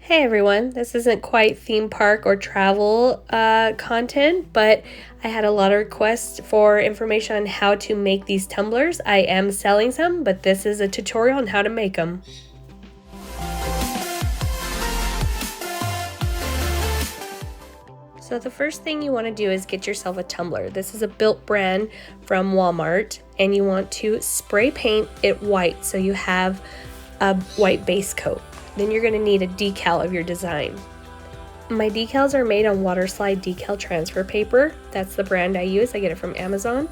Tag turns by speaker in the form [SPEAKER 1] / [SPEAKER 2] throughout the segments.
[SPEAKER 1] Hey everyone, this isn't quite theme park or travel content, but I had a lot of requests for information on how to make these tumblers. I am selling some, but this is a tutorial on how to make them. So the first thing you want to do is get yourself a tumbler. This is a Built brand from Walmart, and you want to spray paint it white so you have a white base coat. Then you're going to need a decal of your design. My decals are made on Waterslide decal transfer paper. That's the brand I use. I get it from Amazon.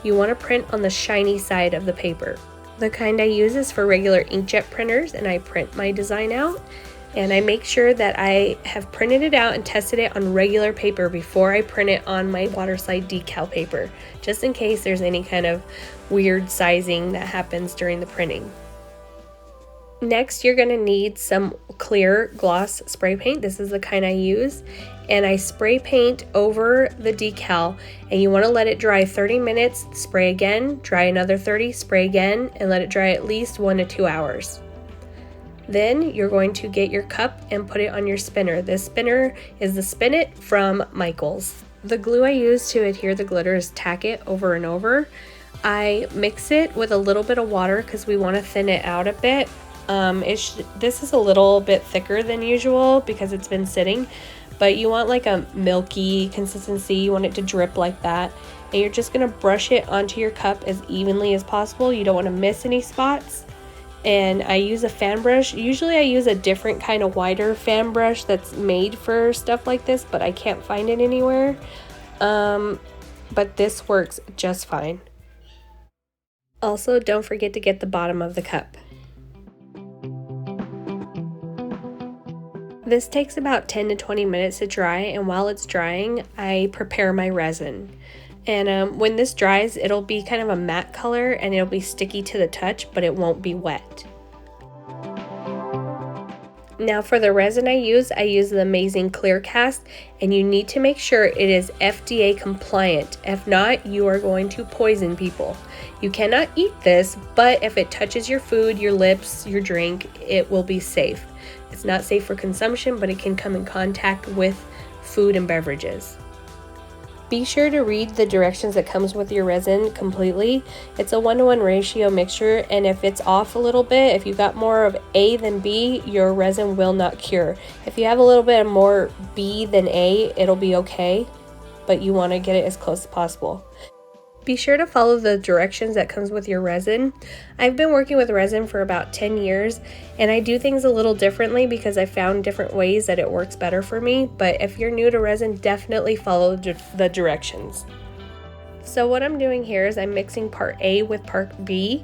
[SPEAKER 1] You want to print on the shiny side of the paper. The kind I use is for regular inkjet printers, and I print my design out. And I make sure that I have printed it out and tested it on regular paper before I print it on my Waterslide decal paper, just in case there's any kind of weird sizing that happens during the printing. Next, you're going to need some clear gloss spray paint. This is the kind I use, and I spray paint over the decal, and you want to let it dry 30 minutes, spray again, dry another 30, spray again, and let it dry at least 1 to 2 hours. Then you're going to get your cup and put it on your spinner. This spinner is the Spin-It from Michaels. The glue I use to adhere the glitter is Tack It over and over. I mix it with a little bit of water because we want to thin it out a bit. This is a little bit thicker than usual because it's been sitting, but you want like a milky consistency. You want it to drip like that, and you're just going to brush it onto your cup as evenly as possible. You don't want to miss any spots. And I use a fan brush. Usually I use a different kind of wider fan brush that's made for stuff like this, but I can't find it anywhere. But this works just fine. Also, don't forget to get the bottom of the cup. This takes about 10 to 20 minutes to dry, and while it's drying, I prepare my resin. And when this dries, it'll be kind of a matte color and it'll be sticky to the touch, but it won't be wet. Now for the resin I use the Amazing Clear Cast, and you need to make sure it is FDA compliant. If not, you are going to poison people. You cannot eat this, but if it touches your food, your lips, your drink, it will be safe. It's not safe for consumption, but it can come in contact with food and beverages. Be sure to read the directions that comes with your resin completely. It's a 1-to-1 ratio mixture, and if it's off a little bit, if you got more of A than B, your resin will not cure. If you have a little bit more B than A, it'll be okay, but you want to get it as close as possible. Be sure to follow the directions that comes with your resin. I've been working with resin for about 10 years, and I do things a little differently because I found different ways that it works better for me, but if you're new to resin, definitely follow the directions. So what I'm doing here is I'm mixing part A with part B,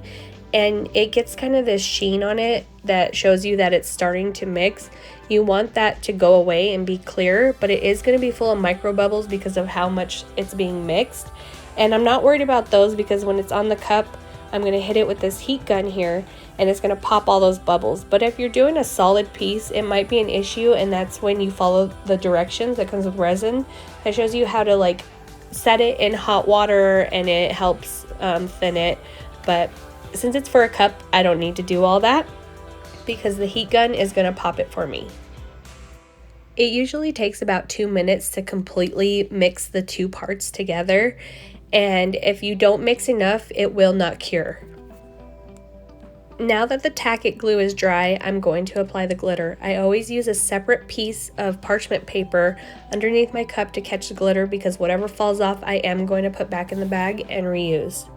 [SPEAKER 1] and it gets kind of this sheen on it that shows you that it's starting to mix. You want that to go away and be clear, but it is going to be full of micro bubbles because of how much it's being mixed. And I'm not worried about those because when it's on the cup, I'm going to hit it with this heat gun here and it's going to pop all those bubbles. But if you're doing a solid piece, it might be an issue, and that's when you follow the directions that comes with resin. It shows you how to like set it in hot water, and it helps thin it. But since it's for a cup, I don't need to do all that because the heat gun is going to pop it for me. It usually takes about 2 minutes to completely mix the two parts together. And if you don't mix enough, it will not cure. Now that the Tack It glue is dry, I'm going to apply the glitter. I always use a separate piece of parchment paper underneath my cup to catch the glitter because whatever falls off, I am going to put back in the bag and reuse.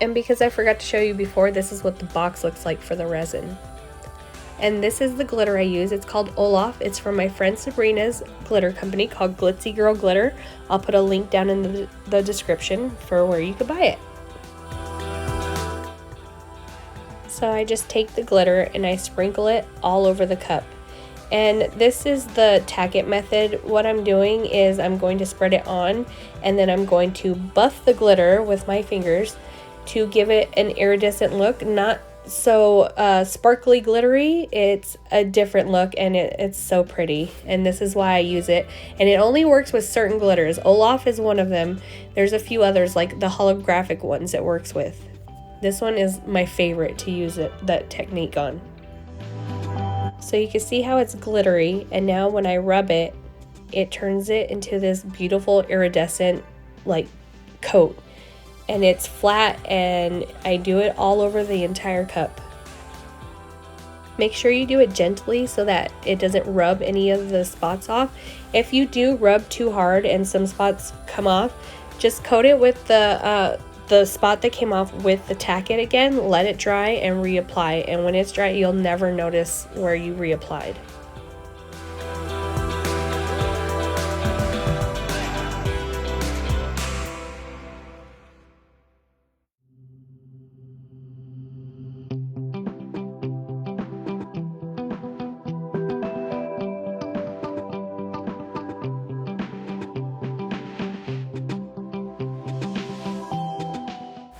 [SPEAKER 1] And because I forgot to show you before, this is what the box looks like for the resin. And this is the glitter I use. It's called Olaf. It's from my friend Sabrina's glitter company called Glitzy Girl Glitter. I'll put a link down in the description for where you could buy it. So I just take the glitter and I sprinkle it all over the cup. And this is the Tack It method. What I'm doing is I'm going to spread it on, and then I'm going to buff the glitter with my fingers to give it an iridescent look, not so sparkly glittery. It's a different look, and it's so pretty, and this is why I use it. And it only works with certain glitters. Olaf is one of them. There's a few others like the holographic ones it works with. This one is my favorite to use that technique on. So you can see how it's glittery, and now when I rub it, it turns it into this beautiful iridescent like coat, and it's flat, and I do it all over the entire cup. Make sure you do it gently so that it doesn't rub any of the spots off. If you do rub too hard and some spots come off, just coat it with the spot that came off with the tack-it again, let it dry, and reapply. And when it's dry, you'll never notice where you reapplied.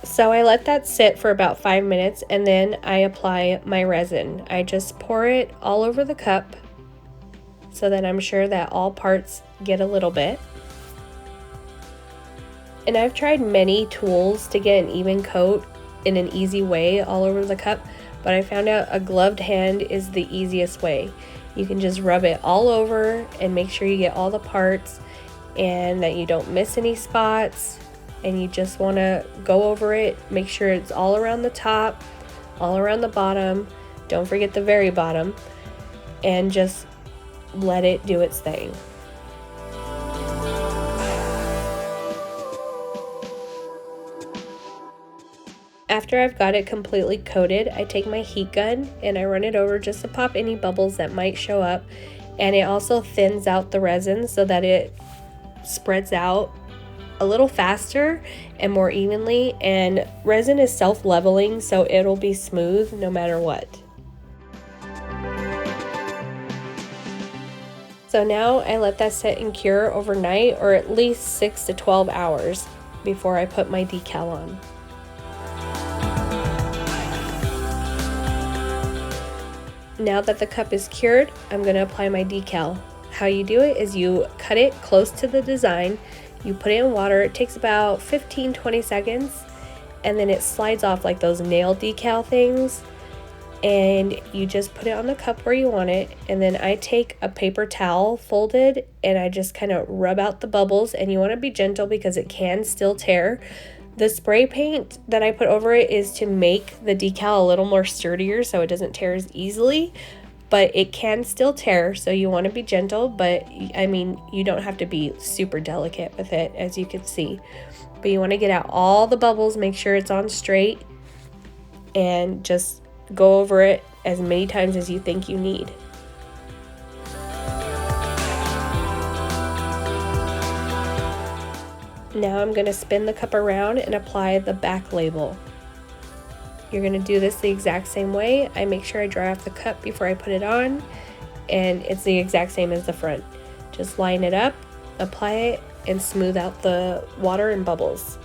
[SPEAKER 1] So I let that sit for about 5 minutes, and then I apply my resin. I just pour it all over the cup so that I'm sure that all parts get a little bit. And I've tried many tools to get an even coat in an easy way all over the cup, but I found out a gloved hand is the easiest way. You can just rub it all over and make sure you get all the parts and that you don't miss any spots. And you just want to go over it, make sure it's all around the top, all around the bottom, don't forget the very bottom, and just let it do its thing. After I've got it completely coated, I take my heat gun and I run it over just to pop any bubbles that might show up, and it also thins out the resin so that it spreads out a little faster and more evenly, and resin is self-leveling, so it'll be smooth no matter what. So now I let that sit and cure overnight, or at least 6 to 12 hours before I put my decal on. Now that the cup is cured, I'm going to apply my decal. How you do it is you cut it close to the design. You put it in water, it takes about 15-20 seconds, and then it slides off like those nail decal things, and you just put it on the cup where you want it. And then I take a paper towel folded and I just kind of rub out the bubbles, and you want to be gentle because it can still tear. The spray paint that I put over it is to make the decal a little more sturdier so it doesn't tear as easily, but it can still tear, so you want to be gentle. But I mean, you don't have to be super delicate with it, as you can see. But you want to get out all the bubbles, make sure it's on straight, and just go over it as many times as you think you need. Now I'm going to spin the cup around and apply the back label. You're going to do this the exact same way. I make sure I dry off the cup before I put it on, and it's the exact same as the front. Just line it up, apply it, and smooth out the water and bubbles.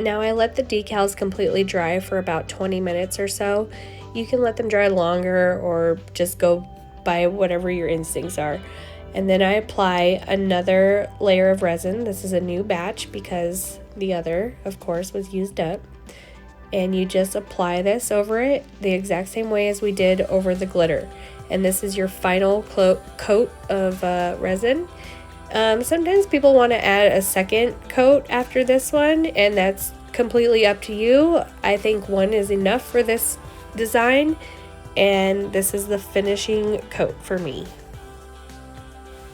[SPEAKER 1] Now I let the decals completely dry for about 20 minutes or so. You can let them dry longer or just go by whatever your instincts are. And then I apply another layer of resin. This is a new batch because the other, of course, was used up. And you just apply this over it the exact same way as we did over the glitter. And this is your final coat of resin. Sometimes people want to add a second coat after this one, and that's completely up to you. I think one is enough for this design, and this is the finishing coat for me.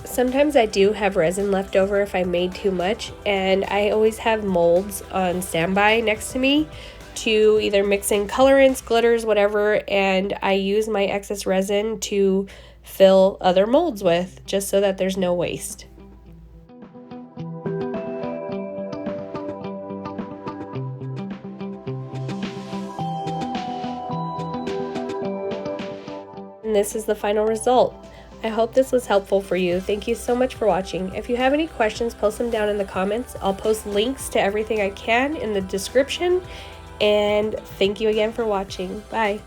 [SPEAKER 1] Sometimes I do have resin left over if I made too much, and I always have molds on standby next to me to either mix in colorants, glitters, whatever, and I use my excess resin to fill other molds with, just so that there's no waste. And this is the final result. I hope this was helpful for you. Thank you so much for watching. If you have any questions, post them down in the comments. I'll post links to everything I can in the description. And thank you again for watching. Bye.